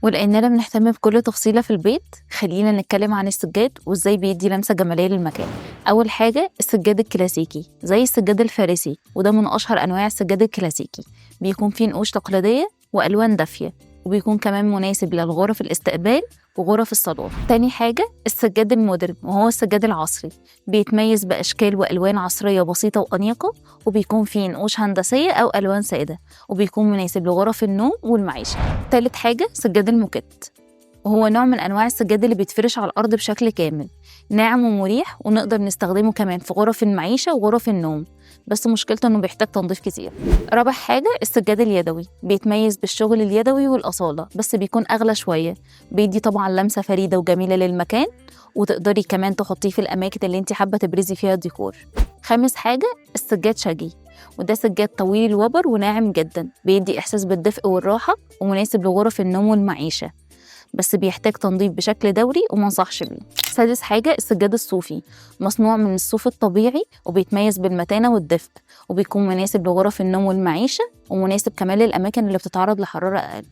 ولأننا بنهتم بكل تفصيلة في البيت، خلينا نتكلم عن السجاد وإزاي بيدي لمسة جمالية للمكان. أول حاجة السجاد الكلاسيكي زي السجاد الفارسي، وده من أشهر أنواع السجاد الكلاسيكي. بيكون فيه نقوش تقليدية وألوان دافية، وبيكون كمان مناسب للغرف الاستقبال وغرف الصالون. تاني حاجة السجاد المودرن، وهو السجاد العصري. بيتميز بأشكال وألوان عصرية بسيطة وأنيقة، وبيكون فيه نقوش هندسية أو ألوان سائدة، وبيكون مناسب لغرف النوم والمعيشة. تالت حاجة سجاد الموكيت، وهو نوع من أنواع السجاد اللي بيتفرش على الأرض بشكل كامل، ناعم ومريح، ونقدر نستخدمه كمان في غرف المعيشة وغرف النوم، بس مشكلته إنه بيحتاج تنظيف كتير. رابع حاجة السجاد اليدوي، بيتميز بالشغل اليدوي والأصالة، بس بيكون أغلى شوية. بيدي طبعا لمسة فريدة وجميلة للمكان، وتقدري كمان تحطيه في الأماكن اللي انت حابة تبرزي فيها الديكور. خامس حاجة السجاد شجي، وده سجاد طويل الوبر وناعم جدا، بيدي إحساس بالدفء والراحة، ومناسب لغرف النوم والمعيشة، بس بيحتاج تنظيف بشكل دوري ومنصحش بيه. سادس حاجة السجاد الصوفي، مصنوع من الصوف الطبيعي، وبيتميز بالمتانة والدفء، وبيكون مناسب لغرف النوم والمعيشة، ومناسب كمان للأماكن اللي بتتعرض لحرارة أقل.